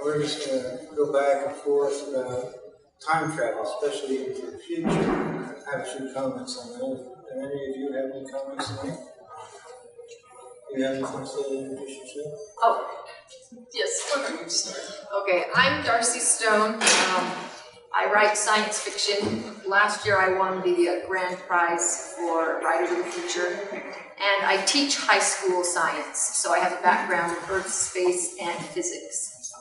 we're just going to go back and forth about time travel, especially into the future. I have a few comments on that. Do any of you have any comments on that? Do you have anything to say in addition? Oh, yes. Okay, I'm Darci Stone. I write science fiction. Last year I won the grand prize for Writer of the Future. And I teach high school science, so I have a background in earth, space, and physics.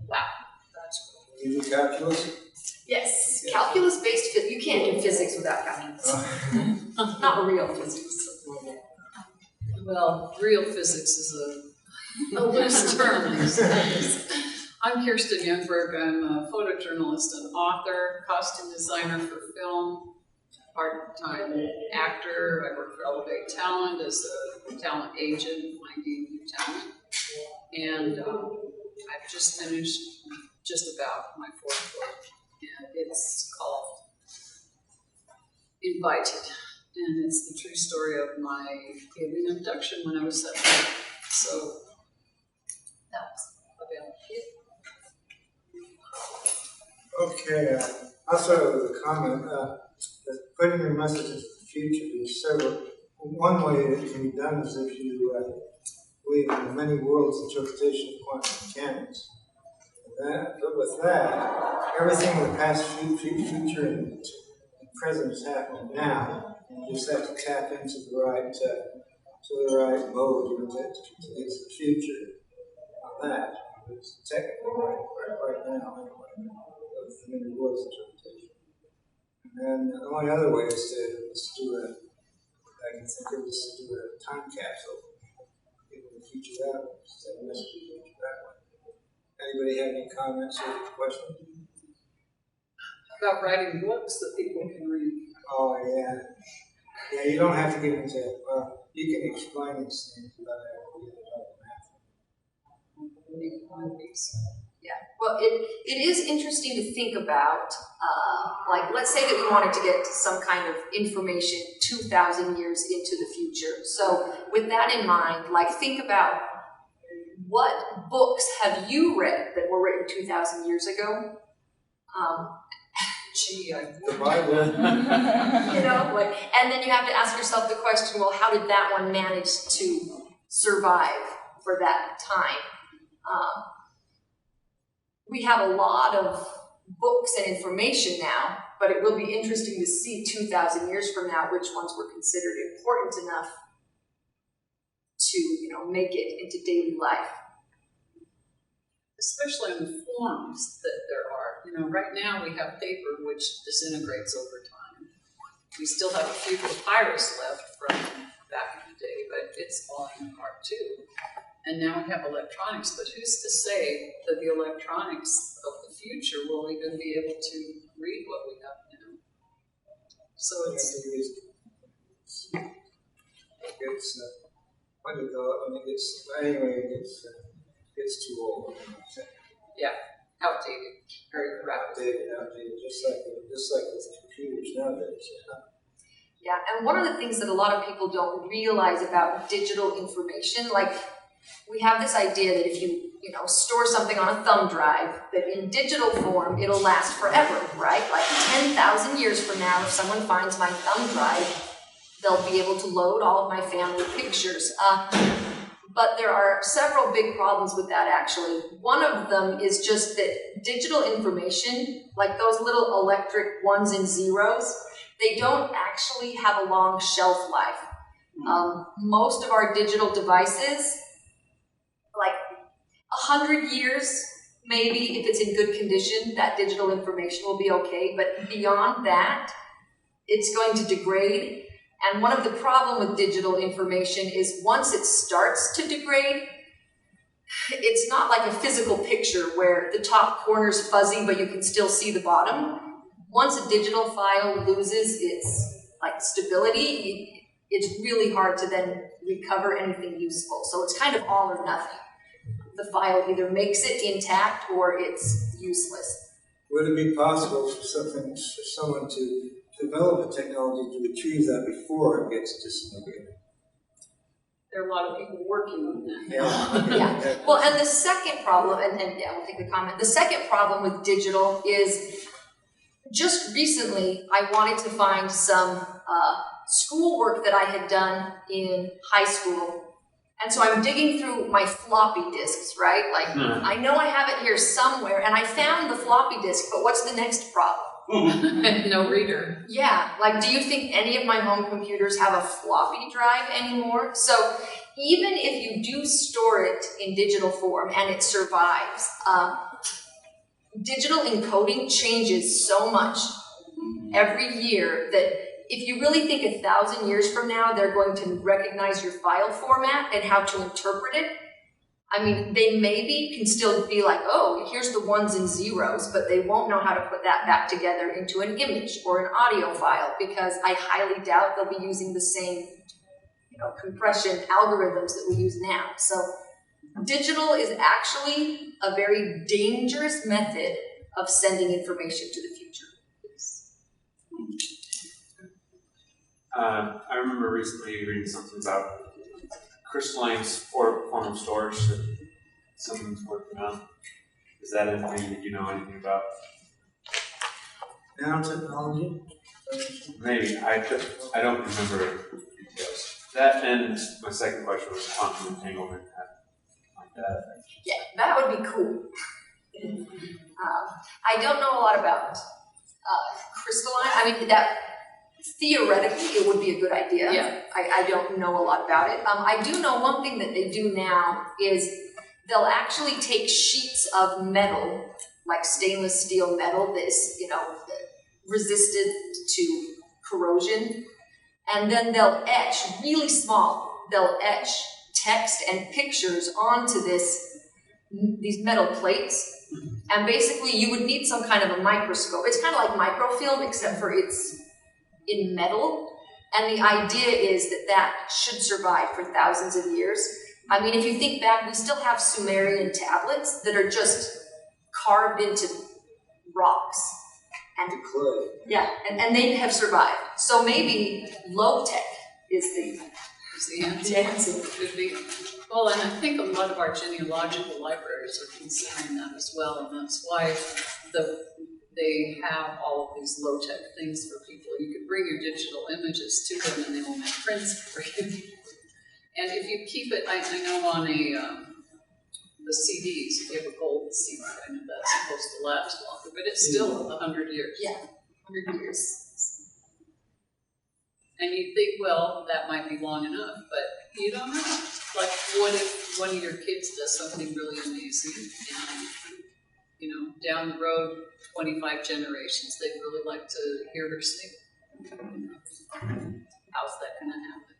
Wow. You do calculus? Yes, calculus-based physics. You can't do physics without calculus. Not real physics. Well, real physics is a loose term these days. I'm Kjirstin Youngberg. I'm a photojournalist and author, costume designer for film, part-time actor. I work for Elevate Talent as a talent agent, finding new talent. And I've just finished just about my fourth book, and it's called Invited. And it's the true story of my alien abduction when I was 7. So that was about it. Okay, I'll start with a comment. Putting your message into the future, there's several. One way it can be done is if you believe in the many worlds interpretation of quantum mechanics. But with that, everything in the past, future, and present is happening now. You just have to tap into the right mode to get to the future on that. It's technically right now anyway, of the many worlds interpretation. And the only other way is to do I can think of is to do a time capsule. Give the future that way, send a message to the future that way. Anybody have any comments or questions? About writing books that people can read. Oh, yeah. Yeah, you don't have to get into, you can explain these things without having to get into math. Yeah, well, it is interesting to think about, like, let's say that we wanted to get some kind of information 2,000 years into the future. So with that in mind, like, think about what books have you read that were written 2,000 years ago? The Bible. You know, like, and then you have to ask yourself the question, well, how did that one manage to survive for that time? We have a lot of books and information now, but it will be interesting to see 2,000 years from now which ones were considered important enough to, make it into daily life. Especially in the forms that there are. Right now we have paper which disintegrates over time. We still have a few papyrus left from back in the day, but it's falling apart too. And now we have electronics, but who's to say that the electronics of the future will even be able to read what we have now? So it's what do you call it when it gets, anyway, it gets too old. Yeah, outdated, very rapid. Outdated, just like with computers nowadays. Yeah, and one of the things that a lot of people don't realize about digital information, like, we have this idea that if you, store something on a thumb drive, that in digital form, it'll last forever, right? Like 10,000 years from now, if someone finds my thumb drive, they'll be able to load all of my family pictures. But there are several big problems with that, actually. One of them is just that digital information, like those little electric ones and zeros, they don't actually have a long shelf life. Most of our digital devices, like 100 years, maybe, if it's in good condition, that digital information will be okay. But beyond that, it's going to degrade. And one of the problems with digital information is once it starts to degrade, it's not like a physical picture where the top corner's fuzzy, but you can still see the bottom. Once a digital file loses its stability, it's really hard to then recover anything useful. So it's kind of all or nothing. The file either makes it intact or it's useless. Would it be possible for someone to develop a technology to retrieve that before it gets disintegrated? There are a lot of people working on that. Yeah. Well, and the second problem, and yeah, we'll take the comment. The second problem with digital is just recently I wanted to find some schoolwork that I had done in high school. And so I'm digging through my floppy disks, right? Like, I know I have it here somewhere, and I found the floppy disk, but what's the next problem? No reader. Yeah, like, do you think any of my home computers have a floppy drive anymore? So even if you do store it in digital form and it survives, digital encoding changes so much every year that if you really think 1,000 years from now, they're going to recognize your file format and how to interpret it. I mean, they maybe can still be like, oh, here's the ones and zeros, but they won't know how to put that back together into an image or an audio file, because I highly doubt they'll be using the same, compression algorithms that we use now. So digital is actually a very dangerous method of sending information to the future. I remember recently reading something about crystalline's form of storage that someone's working on. Is that anything that you know anything about? Nanotechnology? Maybe. I don't remember details. That, and my second question was quantum entanglement, like that. Yeah, that would be cool. I don't know a lot about crystalline. I mean, that theoretically it would be a good idea. Yeah. I don't know a lot about it. I do know one thing that they do now is they'll actually take sheets of metal, like stainless steel metal that is, resisted to corrosion, and then they'll etch really small. They'll etch text and pictures onto these metal plates, and basically you would need some kind of a microscope. It's kind of like microfilm, except for it's in metal, and the idea is that should survive for thousands of years. I mean, if you think back, we still have Sumerian tablets that are just carved into rocks. And clay. Yeah, and they have survived. So maybe low tech is the answer. Could be. Well, and I think a lot of our genealogical libraries are considering that as well, and that's why they have all of these low-tech things for people. You can bring your digital images to them and they will make prints for you. And if you keep it, I know on the CDs, if you have a gold CD, I know that's supposed to last longer, but it's still 100 years. Yeah, 100 years. And you think, well, that might be long enough, but you don't know. Like, what if one of your kids does something really amazing and, down the road, 25 generations, they'd really like to hear her sing. How's that going to happen?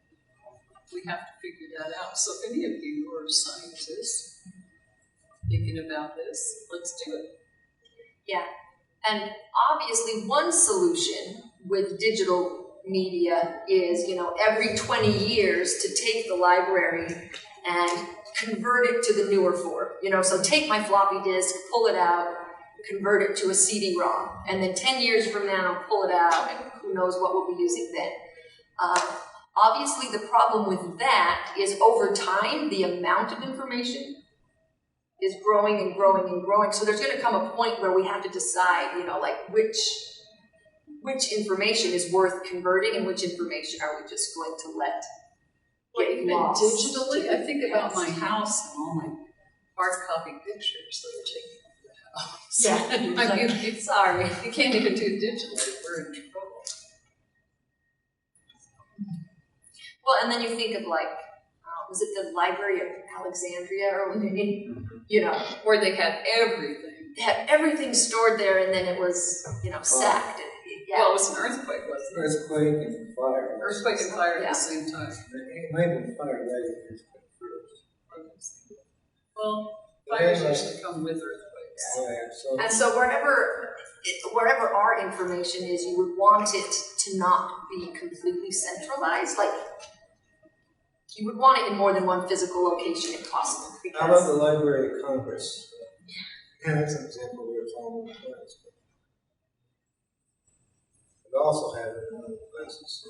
We have to figure that out. So if any of you are scientists thinking about this, let's do it. Yeah, and obviously one solution with digital media is, every 20 years to take the library and convert it to the newer form. So take my floppy disk, pull it out, convert it to a CD-ROM, and then 10 years from now, pull it out, and who knows what we'll be using then. Obviously, the problem with that is over time, the amount of information is growing and growing and growing. So there's going to come a point where we have to decide, which information is worth converting and which information are we just going to let get lost. Digitally, I think about my house and all my hard copy pictures that are taken. Yeah, I mean, sorry, you can't even do it digitally. We're in trouble. Well, and then you think of was it the Library of Alexandria or where they had everything. They had everything stored there, and then it was sacked. Well, it was an earthquake, wasn't it? Earthquake and fire. Earthquake and fire at the same time. It might have been fire later. Well, fires usually come with earthquakes. And so wherever our information is, you would want it to not be completely centralized. Like, you would want it in more than one physical location if possible. How about the Library of Congress? Yeah, that's an example we were talking about. But also have it in other places.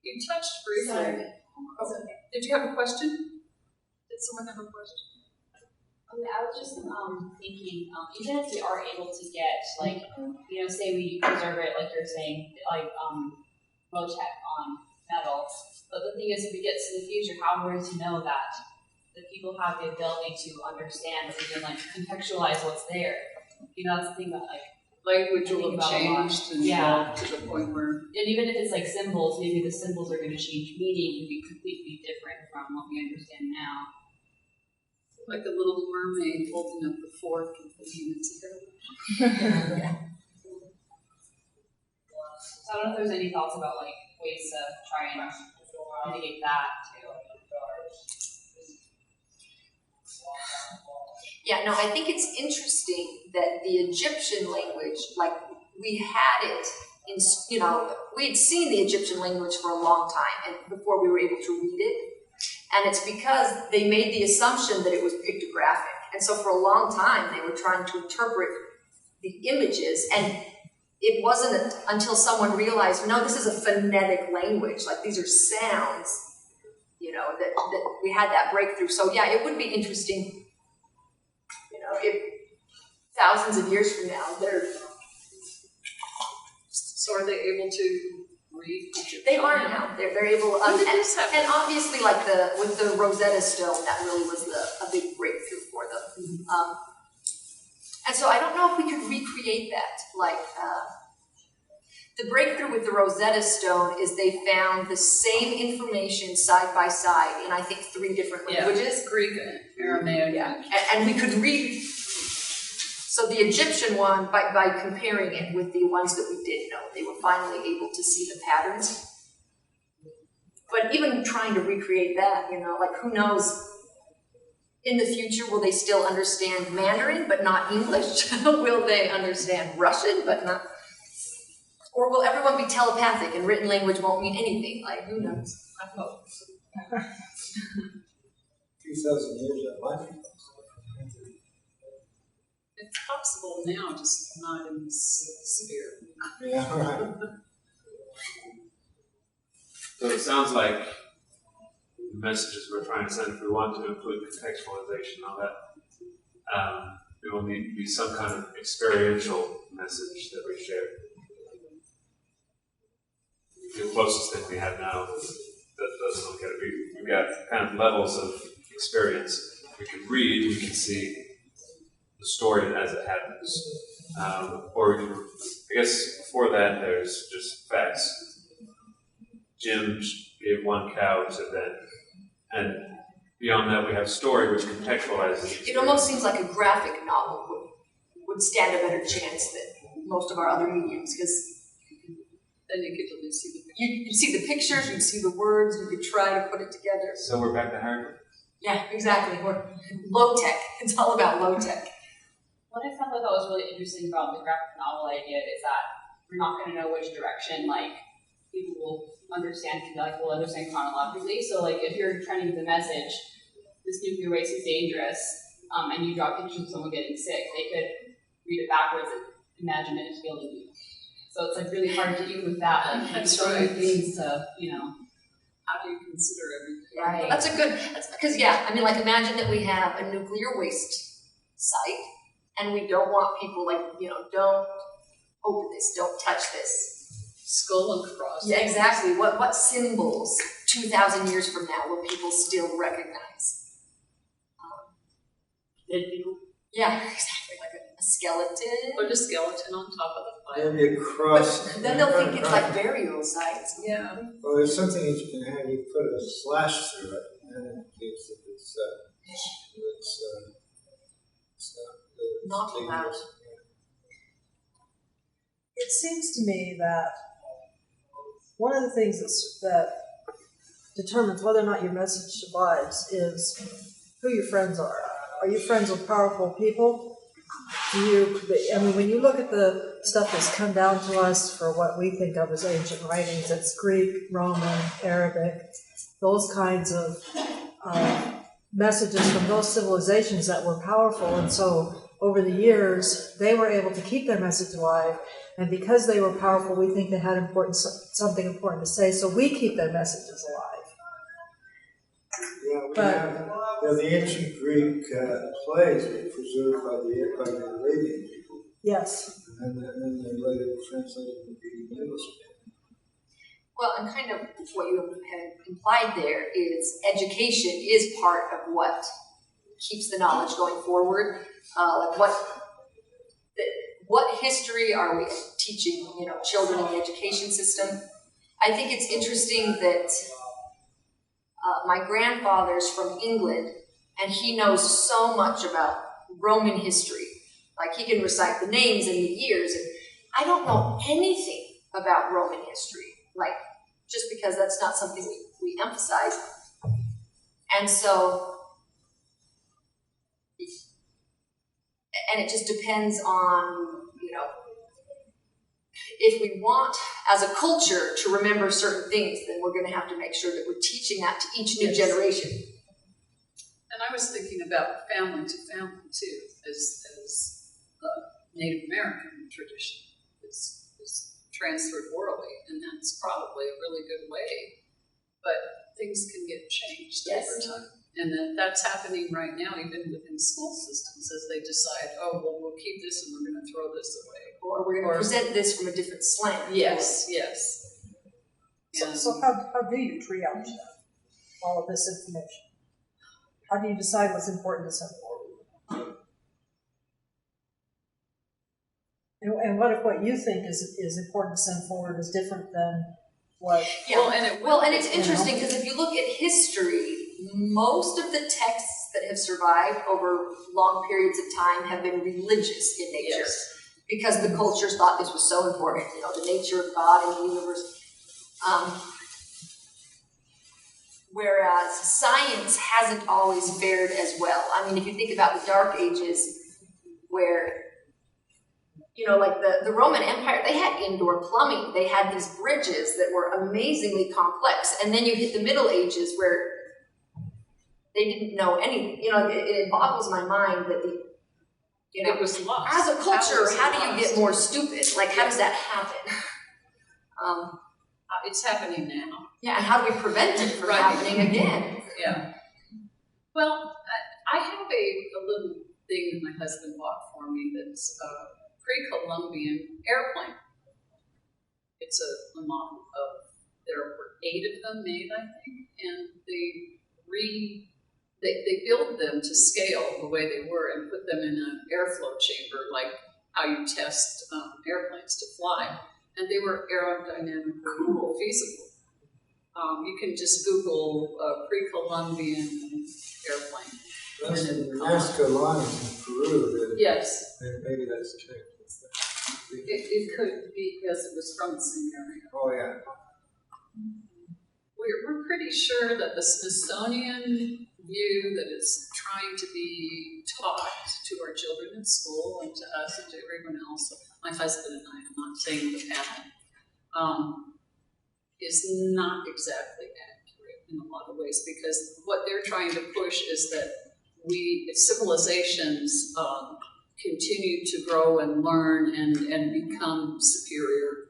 You touched briefly. Sorry. Oh, did you have a question? Did someone have a question? Okay, I was just thinking, even if we are able to get, like, you know, say we preserve it, like you're saying, like Motec on metal, but the thing is, if we get to the future, how are we to know that the people have the ability to understand or even like contextualize what's there? You know, that's the thing that like Language will have about a lot. changed and Yeah. evolved to the point where and even if it's like symbols, maybe the symbols are going to change meaning and be completely different from what we understand now. like the little mermaid holding up the fork and thinking it's a So I don't know if there's any thoughts about like ways to try and mitigate that too. Yeah, no, I think it's interesting that the Egyptian language, like we had it in, you know, we had seen the Egyptian language for a long time and before we were able to read it. And it's because they made the assumption that it was pictographic. And so for a long time, they were trying to interpret the images. And it wasn't until someone realized, no, this is a phonetic language. Like these are sounds, you know, that we had that breakthrough. So yeah, it would be interesting, you know, if thousands of years from now, So are they able to read Egyptian? they are now. They're able. When did this happen? And obviously, like with the Rosetta Stone, that really was a big breakthrough for them. And so I don't know if we could recreate that. Like the breakthrough with the Rosetta Stone is they found the same information side by side in I think 3 different languages. Greek, Aramaic. Yeah, and we could read. So the Egyptian one, by comparing it with the ones that we did know, they were finally able to see the patterns. But even trying to recreate that, you know, like who knows, in the future, will they still understand Mandarin but not English? Will they understand Russian but not? Or will everyone be telepathic and written language won't mean anything? Like, who knows? I hope. 2,000 years, that might be. It's possible now, just not in this sphere. Yeah, right. So it sounds like the messages we're trying to send, if we want to include contextualization and all that, it will need to be some kind of experiential message that we share. The closest thing we have now that doesn't look at it. We've got kind of levels of experience. We can read, we can see the story as it happens. Or I guess before that, there's just facts. Jim gave 1 cow to Ben. And beyond that, we have story, which contextualizes. It almost seems like a graphic novel would stand a better chance than most of our other mediums, because Then you could at least see the you'd see the pictures, you'd see the words, you could try to put it together. So we're back to hardware. Yeah, exactly. We're low tech. It's all about low tech. What I thought that was really interesting about the graphic novel idea is that we're not going to know which direction like people will understand, like will understand chronologically. So like if you're trying to give the message, this nuclear waste is dangerous, and you draw pictures of someone getting sick, they could read it backwards and imagine it as killing you. So it's like really hard to do with that. Like That's so many right. things to, you know. how do you consider everything? Right. That's a good, because yeah, I mean, like imagine that we have a nuclear waste site and we don't want people like, you know, don't open this, don't touch this. Skull and cross. Yeah, exactly. What symbols 2,000 years from now will people still recognize? Dead people. Yeah, exactly. Like a skeleton. Put a skeleton on top of the fire. Maybe a cross. But then they'll think it's like burial sites. Yeah. Well, there's something that you can have, you put a slash through it, and it indicates that it's Not allowed. dangerous. It seems to me that one of the things that determines whether or not your message survives is who your friends are. Are you friends with powerful people? I mean, when you look at the stuff that's come down to us for what we think of as ancient writings, it's Greek, Roman, Arabic, those kinds of messages from those civilizations that were powerful. And so over the years, they were able to keep their message alive. And because they were powerful, we think they had something important to say, so we keep their messages alive. Yeah, we have the ancient Greek plays were preserved by the Arabian people. Yes. And then they later translated into the English. Well, and kind of what you have implied there is education is part of what keeps the knowledge going forward. Like what history are we teaching, children in the education system? I think it's interesting that my grandfather's from England, and he knows so much about Roman history. Like he can recite the names and the years, and I don't know anything about Roman history. Like, just because that's not something we emphasize. And so, and it just depends on, if we want as a culture to remember certain things, then we're going to have to make sure that we're teaching that to each new generation. And I was thinking about family to family too, as Native American tradition is transferred orally, and that's probably a really good way. But things can get changed over time. And that's happening right now, even within school systems, as they decide, oh, well, we'll keep this and we're going to throw this away. Or we're going to present this from a different slant. Yes. So how do you triage that, all of this information? How do you decide what's important to send forward? And what if what you think is important to send forward is different than what? Yeah. And it's interesting because if you look at history, most of the texts that have survived over long periods of time have been religious in nature, because the cultures thought this was so important. The nature of God and the universe. Whereas science hasn't always fared as well. I mean, if you think about the Dark Ages, where like the Roman Empire, they had indoor plumbing. They had these bridges that were amazingly complex. And then you hit the Middle Ages where they didn't know anything. It boggles my mind that it was lost. As a culture, how do you get more stupid? Like, how does that happen? It's happening now. Yeah, and how do we prevent it from happening again? Yeah. Well, I have a little thing that my husband bought for me that's pre-Columbian airplane. It's a model of, there were 8 of them made, I think, and they build them to scale the way they were and put them in an airflow chamber, like how you test airplanes to fly, and they were aerodynamically feasible. You can just Google pre-Columbian airplane. That's the Nazca lines in Peru. Yes. Maybe that's true. It could be because it was from the same area. Oh, yeah. We're pretty sure that the Smithsonian view that is trying to be taught to our children in school and to us and to everyone else, my husband and I, I'm not saying the panel, is not exactly accurate in a lot of ways, because what they're trying to push is that civilizations continue to grow and learn and become superior,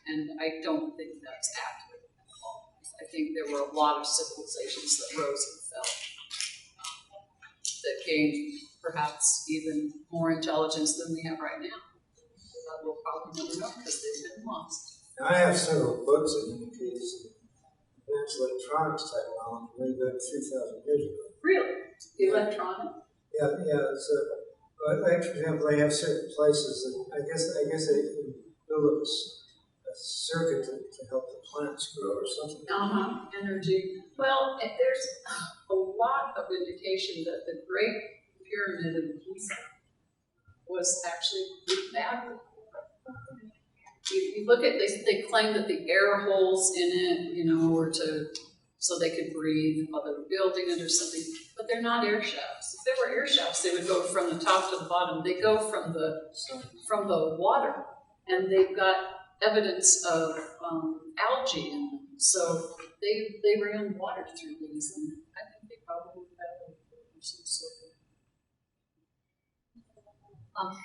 and I don't think that's accurate at all. I think there were a lot of civilizations that rose and fell, that gained perhaps even more intelligence than we have right now. That we'll probably never know because they've been lost. I have several books that indicate advanced electronics technology way back 3,000 years ago. Really? Electronic? Yeah. Like, for example, they have certain places that I guess they can build up a circuit to help the plants grow or something. Energy. Well, there's a lot of indication that the Great Pyramid of Giza was actually with battery. You look at, they claim that the air holes in it, were so they could breathe while they were building it or something, but they're not air shafts. If they were air shafts, they would go from the top to the bottom. They go from the water, and they've got evidence of algae in them. So they ran water through these, and I think they probably had some sort of.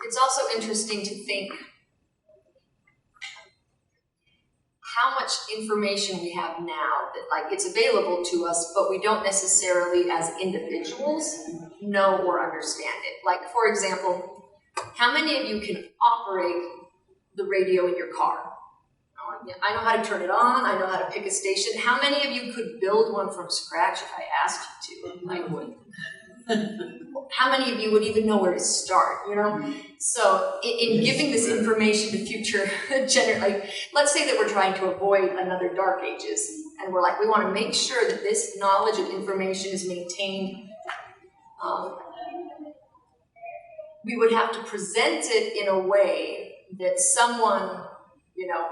It's also interesting to think how much information we have now that like it's available to us, but we don't necessarily as individuals know or understand it. Like for example, how many of you can operate the radio in your car? I know how to turn it on, I know how to pick a station. How many of you could build one from scratch if I asked you to? I would. How many of you would even know where to start, you know? So in giving this information to future like, let's say that we're trying to avoid another Dark Ages, and we're like, we want to make sure that this knowledge and information is maintained. We would have to present it in a way that someone, you know,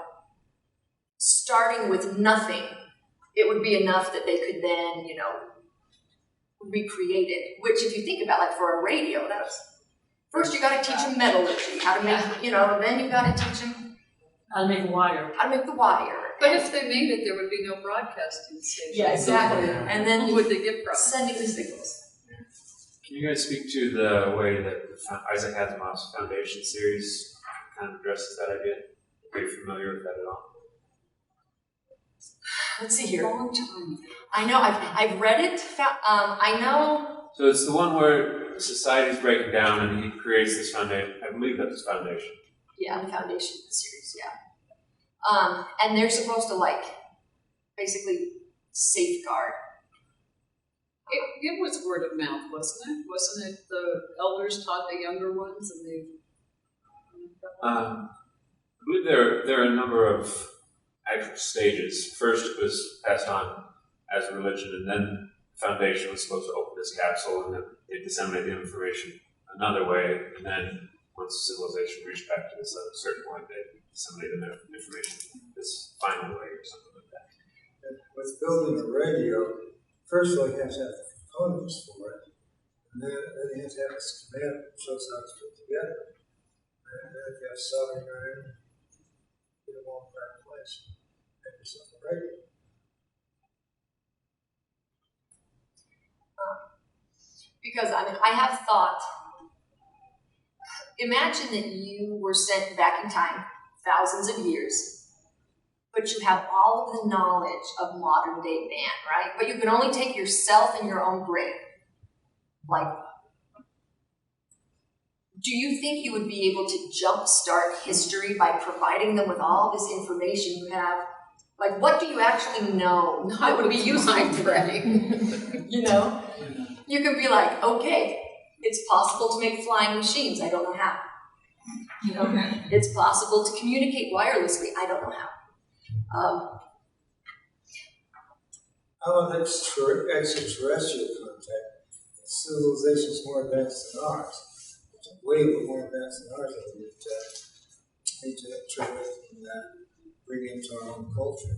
starting with nothing, it would be enough that they could then, you know, recreate it. Which, if you think about, like for a radio, that was first you got to teach them metallurgy, how to make, you know, and then you got to teach them How to make a wire. how to make the wire. But if they made it, there would be no broadcasting station. Yeah, exactly. And then Who would they get from? sending the signals. Can you guys speak to the way that Isaac Asimov's Foundation series kind of addresses that idea? Are you familiar with that at all? Let's see here. Long time. I know, I've read it. I know. So it's the one where society's breaking down and he creates this foundation. I believe that's his foundation. Yeah, the Foundation series, yeah. And they're supposed to like basically safeguard. It was word of mouth, wasn't it? Wasn't it the elders taught the younger ones and they... I believe there are a number of actual stages. First it was passed on as a religion, and then the foundation was supposed to open this capsule and then they disseminate the information another way, and then once civilization reached back to this certain point, they disseminated the information this final way or something like that. And with building a radio, first of all, you have to have the components for it, and then you have to have a schematic that shows how it's put together. And then if you have soldering iron, get them all in the right place. Make yourself a radio. Because I mean, I have thought, imagine that you were sent back in time, thousands of years, but you have all of the knowledge of modern day man, right? But you can only take yourself and your own brain. Like, do you think you would be able to jumpstart history by providing them with all this information you have? Like, what do you actually know that would be useful to them? You know? You can be like, okay, it's possible to make flying machines. I don't know how. You know, it's possible to communicate wirelessly. I don't know how. How about extraterrestrial contact? Civilizations more advanced than ours. Way more advanced than ours that we need to try and bring into our own culture.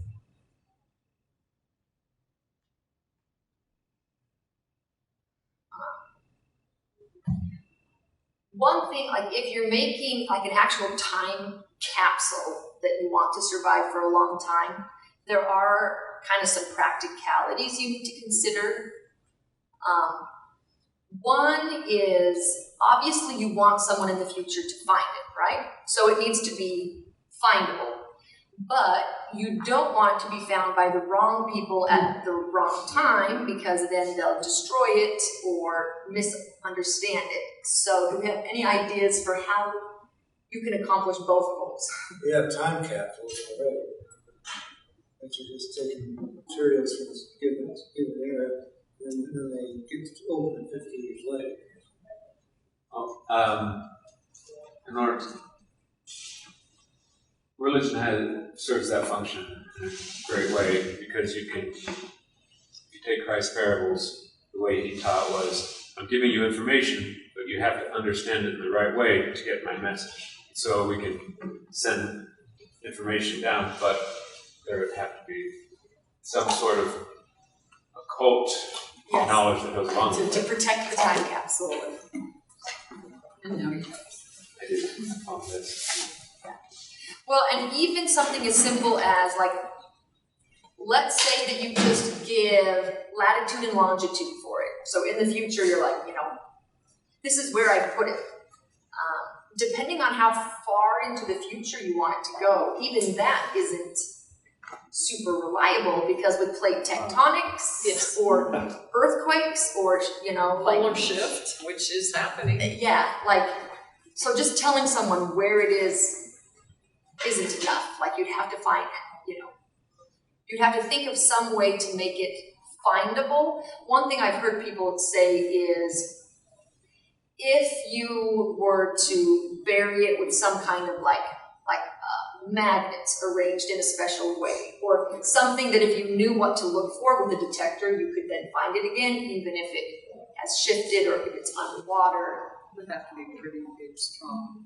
One thing, like if you're making like an actual time capsule that you want to survive for a long time, there are kind of some practicalities you need to consider. One is, obviously you want someone in the future to find it, right? So it needs to be findable. But you don't want it to be found by the wrong people at the wrong time, because then they'll destroy it or misunderstand it. So do we have any ideas for how you can accomplish both goals? We have time capsules already. That you're just taking materials from this given era, and then they get open 50 years later. In order to, religion serves that function in a great way, because if you take Christ's parables, the way he taught was, I'm giving you information, but you have to understand it in the right way to get my message. So we can send information down, but there would have to be some sort of occult knowledge that goes along with it. To protect the time capsule. And now I did all this. Well, and even something as simple as, like, let's say that you just give latitude and longitude for it. So in the future, you're like, you know, this is where I put it. depending on how far into the future you want it to go, even that isn't super reliable, because with plate tectonics Yes. or earthquakes or, Polar shift, which is happening. yeah, so just telling someone where it is isn't enough. Like, you'd have to find, you'd have to think of some way to make it findable. One thing I've heard people say is, if you were to bury it with some kind of magnets arranged in a special way, or something that if you knew what to look for with a detector, you could then find it again, even if it has shifted or if it's underwater. It would have to be pretty big, strong.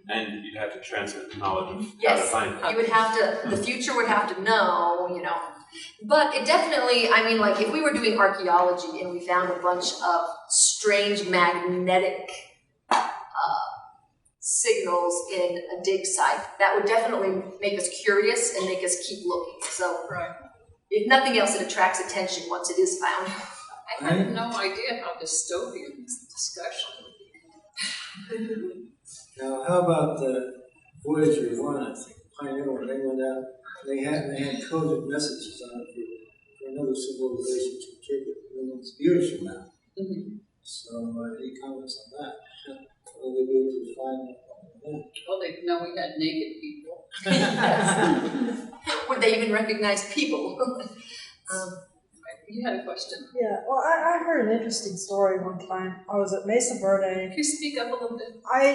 And you'd have to transmit the knowledge of how to Yes, find it. you would have to, the future would have to know, But it definitely, if we were doing archaeology and we found a bunch of strange magnetic signals in a dig site, that would definitely make us curious and make us keep looking. So, Right. if nothing else, it attracts attention once it is found. I had no idea how dystopian this discussion would be. Now, how about the Voyager 1, I think, Pioneer, when they went out, they had coded messages on it for another civilization to interpret millions of years from now. Mm-hmm. So, any comments on that? Will they be able to find that? Well, they know we had naked people. Would they even recognize people? You had a question. Yeah, well, I heard an interesting story one time. I was at Mesa Verde. Can you speak up a little bit? I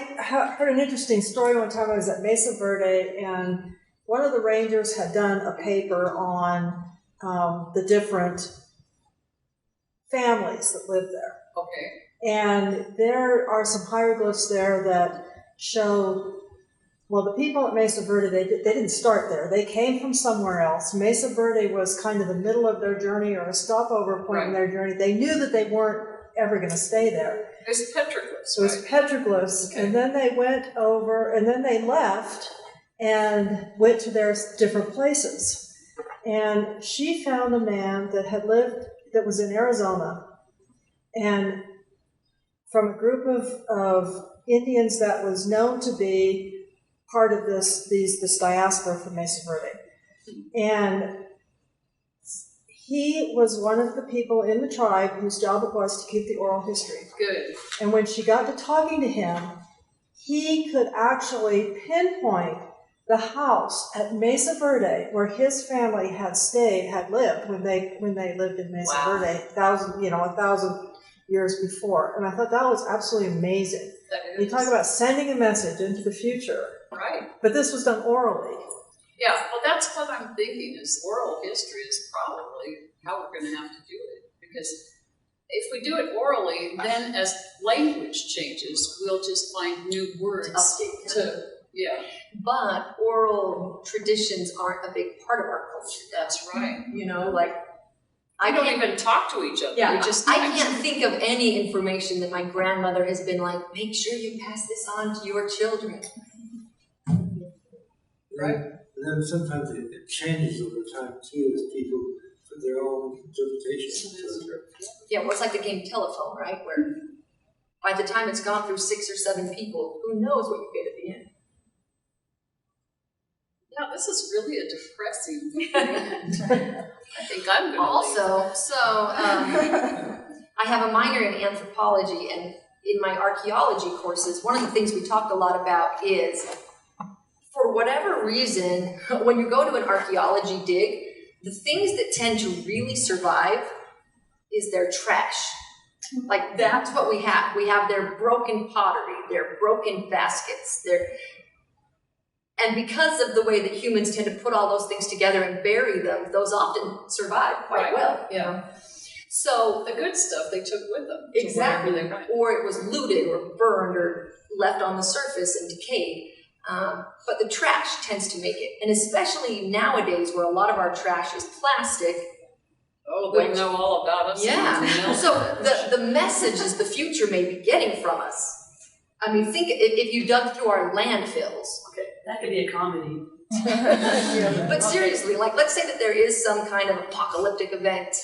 heard an interesting story one time. I was at Mesa Verde, and one of the rangers had done a paper on the different families that live there. Okay. And there are some hieroglyphs there that show, well, the people at Mesa Verde, they didn't start there. They came from somewhere else. Mesa Verde was kind of the middle of their journey, or a stopover point in their journey. They knew that they weren't ever going to stay there. It was petroglyphs, It was petroglyphs, Okay. and then they went over, and then they left and went to their different places. And she found a man that had lived, that was in Arizona, and from a group of Indians that was known to be part of this diaspora from Mesa Verde. And he was one of the people in the tribe whose job it was to keep the oral history. Good. And when she got to talking to him, he could actually pinpoint the house at Mesa Verde where his family had lived when they lived in Mesa Verde, 1,000 years before. And I thought that was absolutely amazing. That You is. talk about sending a message into the future, Right. but this was done orally. Yeah, well, that's what I'm thinking, is oral history is probably how we're going to have to do it. Because if we do it orally, then as language changes, we'll just find new words to, But oral traditions aren't a big part of our culture. That's right. I don't even talk to each other. Yeah, We just I text. can't think of any information that my grandmother has been like, make sure you pass this on to your children. Right. And then sometimes it changes over time too, as people put their own interpretation into it. Yeah, well, it's like the game telephone, right? Where by the time it's gone through 6 or 7 people, who knows what you get at the end. Yeah, this is really a depressing thing. I think I'm going to Also, I have a minor in anthropology, and in my archaeology courses, one of the things we talked a lot about is, for whatever reason, when you go to an archaeology dig, the things that tend to really survive is their trash. Like, that's what we have. We have their broken pottery, their broken baskets, and because of the way that humans tend to put all those things together and bury them, those often survive quite well. Yeah. So The good stuff they took with them. to exactly, wherever they went. or it was looted or burned or left on the surface and decayed. But the trash tends to make it, and especially nowadays, where a lot of our trash is plastic. Oh, they know all about us. Yeah. So the messages the future may be getting from us. I mean, think if you dug through our landfills. Okay, that could be a comedy. But seriously, like, let's say that there is some kind of apocalyptic event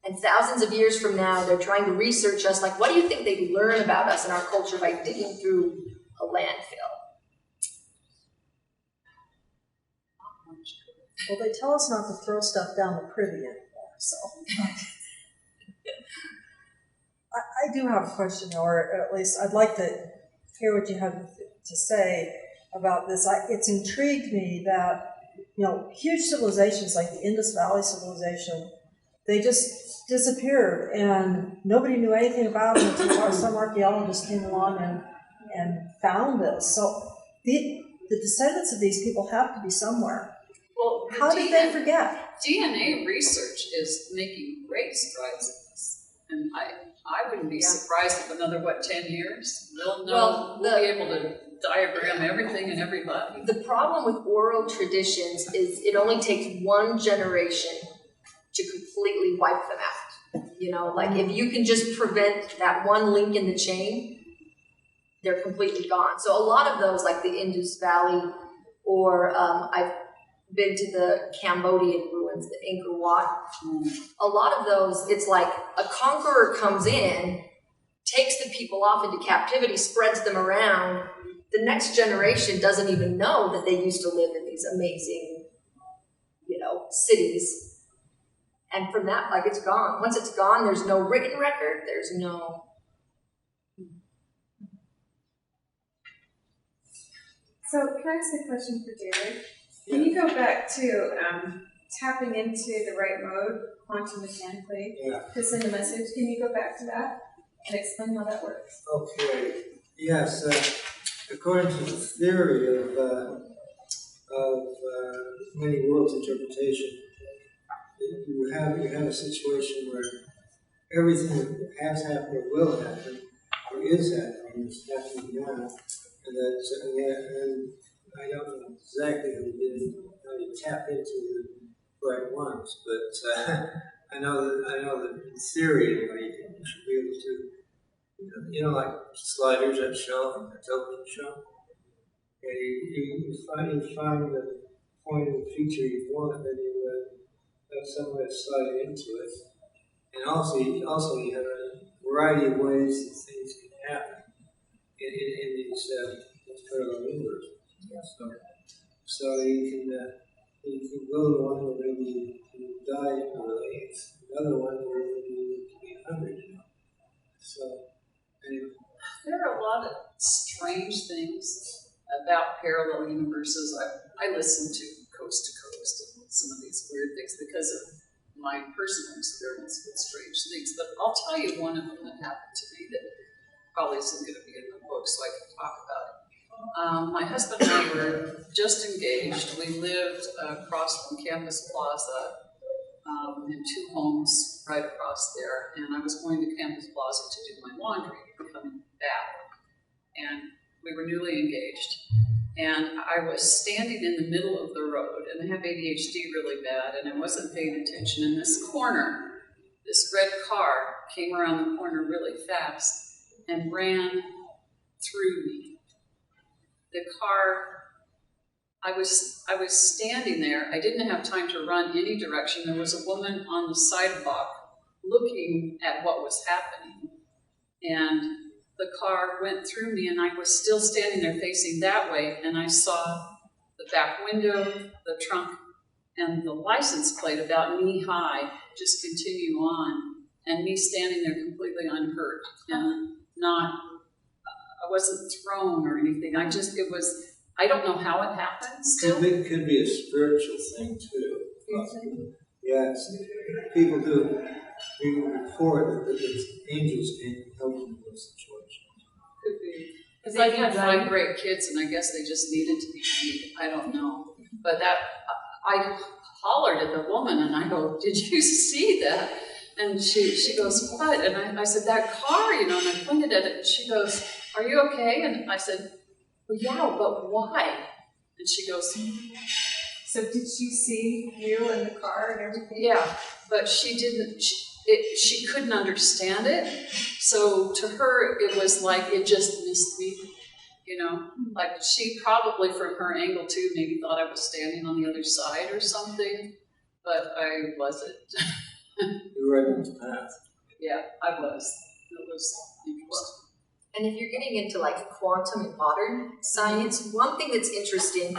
And thousands of years from now, they're trying to research us, like, what do you think they'd learn about us and our culture by digging through a landfill? Well, they tell us not to throw stuff down the privy anymore, so. I do have a question, or at least I'd like to hear what you have to say about this. It's intrigued me that, huge civilizations like the Indus Valley civilization, they just disappeared and nobody knew anything about them until some archaeologists came along and found this. So the descendants of these people have to be somewhere. Well, how did they forget? DNA research is making great strides in this. And I wouldn't be surprised if another, 10 years? We'll be able to diagram everything and everybody. The problem with oral traditions is it only takes one generation to completely wipe them out. Like if you can just prevent that one link in the chain, they're completely gone. So a lot of those, like the Indus Valley, or I've been to the Cambodian ruins, the Angkor Wat. A lot of those, it's like a conqueror comes in, takes the people off into captivity, spreads them around. The next generation doesn't even know that they used to live in these amazing, cities. And from that, it's gone. Once it's gone, there's no written record. There's no. So can I ask a question for David? Can you go back to tapping into the right mode quantum mechanically to send a message? Can you go back to that and explain how that works? Okay. Yes. According to the theory of many worlds interpretation, you have a situation where everything that has happened or will happen or is happening is happening now, and I don't know exactly how you tap into the right ones, but I know that in theory anyway, you should be able to, like sliders that show, that television show. And you find the point of the feature you want, and then you have some way of sliding into it. And also you have a variety of ways that things can happen in these parallel universes. So you can go to one where maybe you die early, another one where maybe you live to be 100. So anyway. There are a lot of strange things about parallel universes. I listen to Coast and some of these weird things because of my personal experience with strange things. But I'll tell you one of them that happened to me that probably isn't going to be in the book, so I can talk about it. My husband and I were just engaged. We lived across from Campus Plaza in two homes right across there, and I was going to Campus Plaza to do my laundry coming back. And we were newly engaged, and I was standing in the middle of the road, and I have ADHD really bad, and I wasn't paying attention. In this corner, this red car came around the corner really fast and ran through me. The car, I was standing there. I didn't have time to run any direction. There was a woman on the sidewalk looking at what was happening. And the car went through me, and I was still standing there facing that way, and I saw the back window, the trunk, and the license plate about knee high just continue on, and me standing there completely unhurt and I wasn't thrown or anything. I don't know how it happened still. Could be a spiritual thing too. Yes, people do. People report that the angels can help them in those situations. Could be. Because I had 5 great kids, and I guess they just needed to be treated. I don't know. But I hollered at the woman, and I go, "Did you see that?" And she goes, "What?" And I said, "That car, and I pointed at it, and she goes, "Are you okay?" And I said, "Well, yeah, but why?" And she goes, So did she see you in the car and everything? "Yeah," but she didn't, she couldn't understand it. So to her, it was like it just missed me, Like she probably, from her angle too, maybe thought I was standing on the other side or something, but I wasn't. You're right on the path. Yeah, I was. It was interesting. And if you're getting into like quantum and modern science, one thing that's interesting,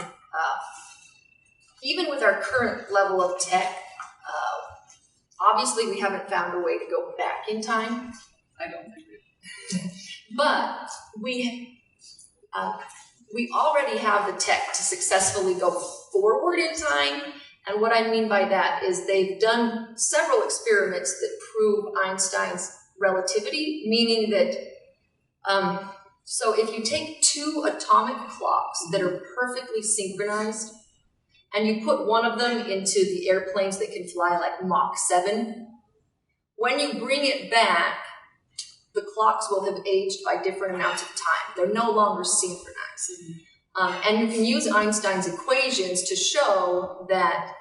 even with our current level of tech, obviously we haven't found a way to go back in time. I don't think we But we already have the tech to successfully go forward in time. And what I mean by that is they've done several experiments that prove Einstein's relativity, meaning that, so if you take two atomic clocks that are perfectly synchronized, and you put one of them into the airplanes that can fly like Mach 7, when you bring it back, the clocks will have aged by different amounts of time. They're no longer synchronized. And you can use Einstein's equations to show that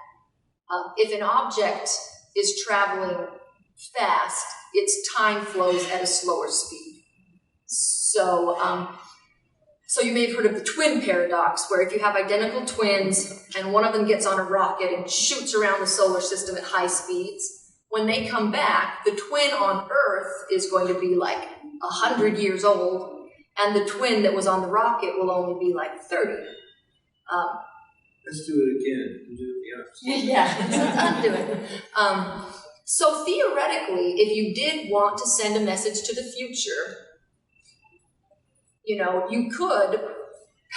if an object is traveling fast, its time flows at a slower speed. So, so you may have heard of the twin paradox, where if you have identical twins and one of them gets on a rocket and shoots around the solar system at high speeds, when they come back, the twin on Earth is going to be like 100 years old, and the twin that was on the rocket will only be like 30. Let's do it again and do the opposite. Yeah, let's do it. So theoretically, if you did want to send a message to the future, you know, you could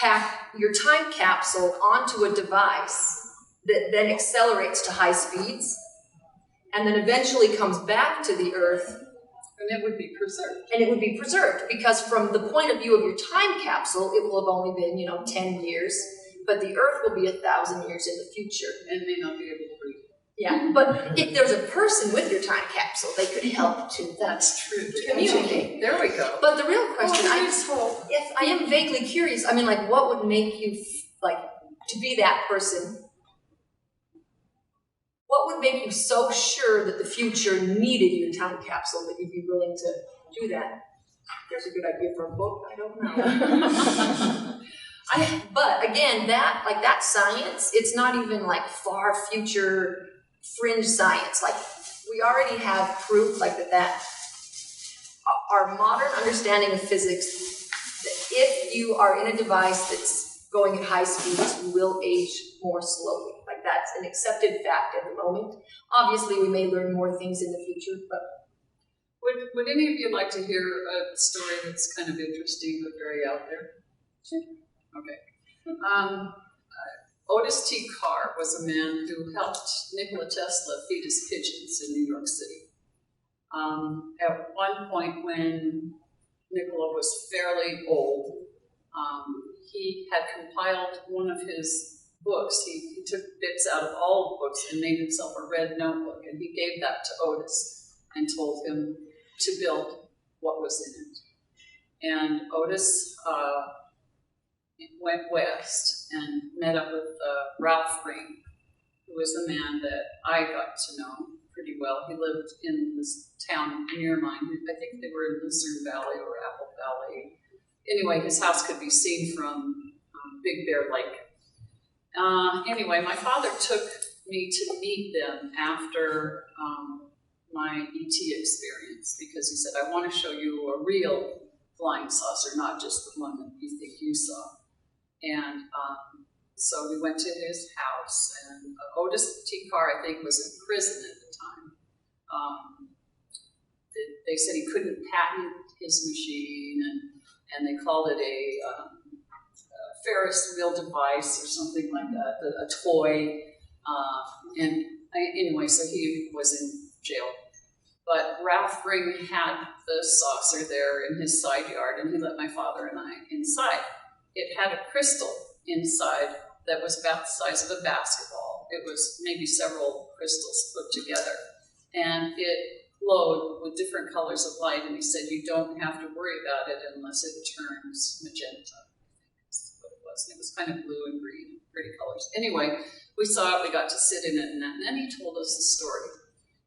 pack your time capsule onto a device that then accelerates to high speeds, and then eventually comes back to the Earth. And it would be preserved. And it would be preserved, because from the point of view of your time capsule, it will have only been, 10 years, but the Earth will be 1,000 years in the future. And may not be able to breathe. Yeah, but if there's a person with your time capsule, they could help to That's true. communicate. There we go. But the real question, useful. yes, I am vaguely curious. I mean, like, what would make you, to be that person? What would make you so sure that the future needed your time capsule that you'd be willing to do that? There's a good idea for a book. I don't know. But again, that science, it's not even like far future fringe science. Like, we already have proof that our modern understanding of physics, that if you are in a device that's going at high speeds, you will age more slowly. Like, that's an accepted fact at the moment. Obviously, we may learn more things in the future, but. Would any of you like to hear a story that's kind of interesting but very out there? Sure. Okay. Otis T. Carr was a man who helped Nikola Tesla feed his pigeons in New York City. At one point when Nikola was fairly old, he had compiled one of his books. He took bits out of all the books and made himself a red notebook, and he gave that to Otis and told him to build what was in it. And Otis went west and met up with Ralph Ring, who was a man that I got to know pretty well. He lived in this town near mine. I think they were in Lucerne Valley or Apple Valley. Anyway, his house could be seen from Big Bear Lake. Anyway, my father took me to meet them after my ET experience, because he said, I want to show you a real flying saucer, not just the one that you think you saw. And so we went to his house, and Otis T. Carr, I think, was in prison at the time. They said he couldn't patent his machine, and they called it a Ferris wheel device or something like that, a toy. Anyway, so he was in jail. But Ralph Ring had the saucer there in his side yard, and he let my father and I inside. It had a crystal inside that was about the size of a basketball. It was maybe several crystals put together. And it glowed with different colors of light, and he said, you don't have to worry about it unless it turns magenta. That's what it was. And it was kind of blue and green, pretty colors. Anyway, we saw it, we got to sit in it, and then he told us the story.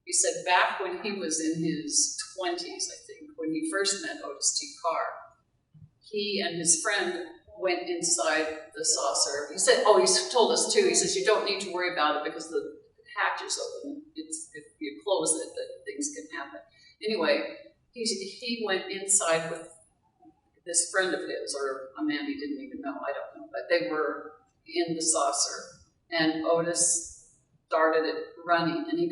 He said back when he was in his 20s, I think, when he first met Otis T. Carr, he and his friend went inside the saucer. He said, he told us too, he says, you don't need to worry about it because the hatch is open. If you close it, that things can happen. Anyway, he went inside with this friend of his, or a man he didn't even know, I don't know, but they were in the saucer, and Otis started it running, and he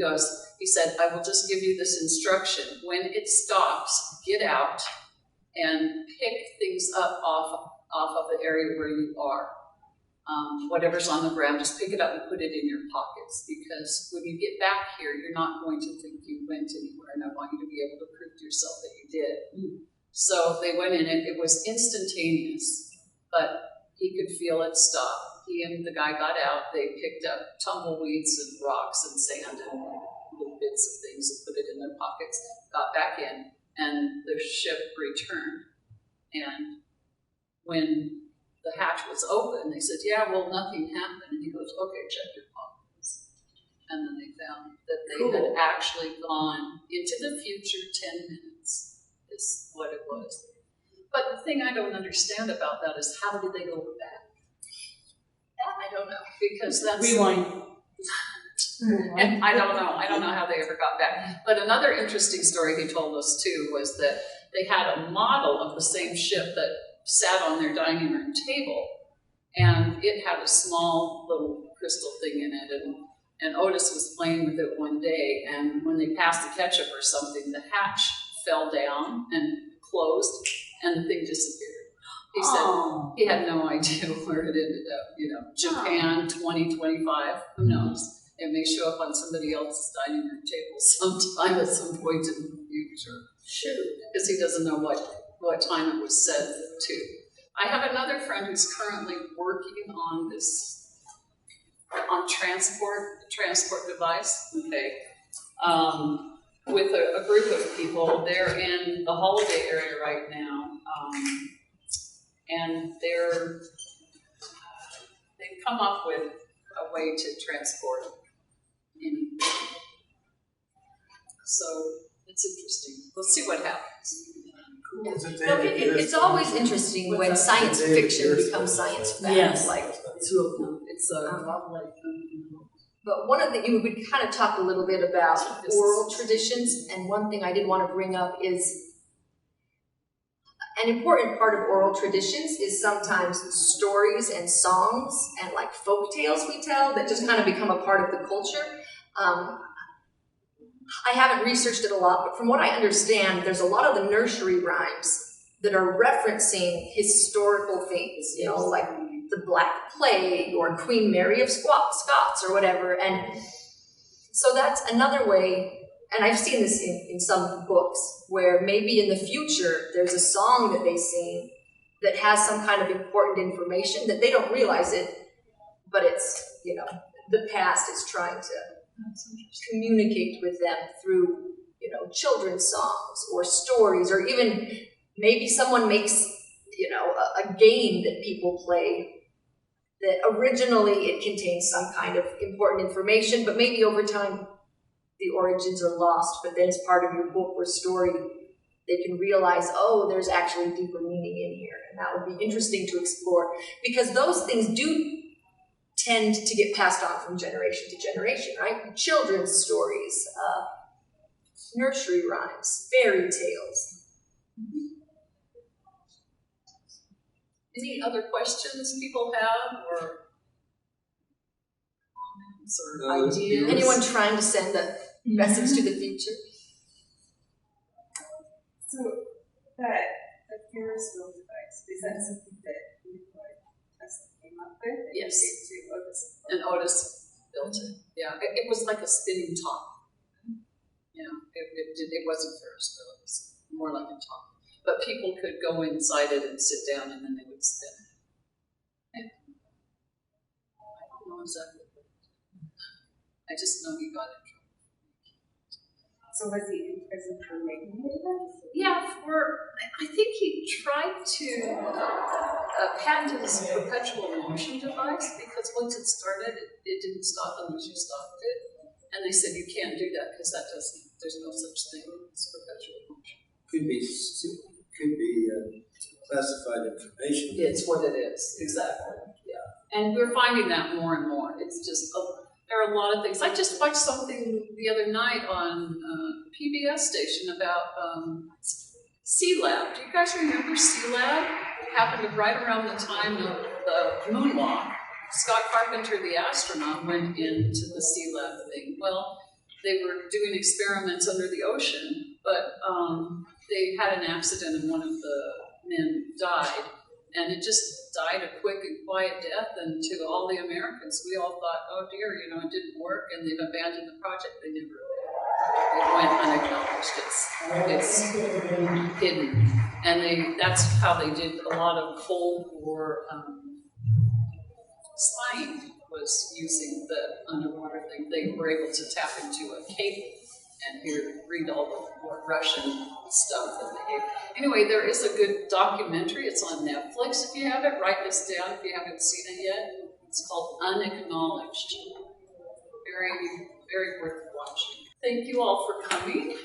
said, I will just give you this instruction. When it stops, get out and pick things up off of the area where you are. Whatever's on the ground, just pick it up and put it in your pockets, because when you get back here, you're not going to think you went anywhere, and I want you to be able to prove to yourself that you did. So they went in, and it was instantaneous, but he could feel it stop. He and the guy got out, they picked up tumbleweeds and rocks and sand and little bits of things and put it in their pockets, got back in, and the ship returned. And when the hatch was open, they said, yeah, well, nothing happened. And he goes, okay, check your pockets. And then they found that they had actually gone into the future 10 minutes. Is what it was. But the thing I don't understand about that is, how did they go back? That I don't know, because that's Rewind. and I don't know how they ever got back. But another interesting story he told us too was that they had a model of the same ship that sat on their dining room table, and it had a small little crystal thing in it, and Otis was playing with it one day, and when they passed the ketchup or something, the hatch fell down and closed, and the thing disappeared. He said he had no idea where it ended up. Japan 2025, who knows? It may show up on somebody else's dining room table sometime at some point in the future. Shoot, because he doesn't know what time it was set to. I have another friend who's currently working on this, on transport device. Okay. With a group of people. They're in the holiday area right now, and they've come up with a way to transport anything. So it's interesting. We'll see what happens. It's always interesting when science fiction becomes science fact. Yes. It's But one of the, we would kind of talk a little bit about oral traditions, and one thing I did want to bring up is an important part of oral traditions is sometimes stories and songs and like folk tales we tell that just kind of become a part of the culture. I haven't researched it a lot, but from what I understand, there's a lot of the nursery rhymes that are referencing historical things, like the Black Plague or Queen Mary of Scots or whatever. And so that's another way, and I've seen this in some books, where maybe in the future there's a song that they sing that has some kind of important information that they don't realize it, but it's, the past is trying to communicate with them through, children's songs or stories, or even maybe someone makes, a game that people play that originally it contains some kind of important information, but maybe over time the origins are lost, but then as part of your book or story, they can realize, oh, there's actually deeper meaning in here. And that would be interesting to explore, because those things do tend to get passed on from generation to generation, right? Children's stories, nursery rhymes, fairy tales. Any other questions people have, or comments or ideas? Anyone trying to send a message to the future? So that the Kearsley device, is that something that Tesla came up with? Yes. And And Otis built it. Yeah, it was like a spinning top. It wasn't Ferris wheel, it was more like a top. But people could go inside it and sit down, and then they would spin it. I don't know exactly what it did. I just know he got in trouble. so was he in prison for making the device? Yeah, I think he tried to patent his perpetual motion device, because once it started, it didn't stop unless you stopped it. And they said you can't do that because there's no such thing as perpetual motion. Could be classified information. It's what it is, exactly. Yeah, and we're finding that more and more. It's just there are a lot of things. I just watched something the other night on PBS station about Sea Lab. Do you guys remember Sea Lab? It happened right around the time of the moonwalk. Scott Carpenter, the astronaut, went into the Sea Lab thing. Well, they were doing experiments under the ocean, but they had an accident and one of the men died. And it just died a quick and quiet death, and to all the Americans, we all thought, oh dear, it didn't work, and they've abandoned the project. They never it went unacknowledged. It's hidden. And that's how they did a lot of Cold War spying, was using the underwater thing. They were able to tap into a cable and read all the Russian stuff that they gave. Anyway, there is a good documentary. It's on Netflix if you have it. Write this down if you haven't seen it yet. It's called Unacknowledged. Very, very worth watching. Thank you all for coming.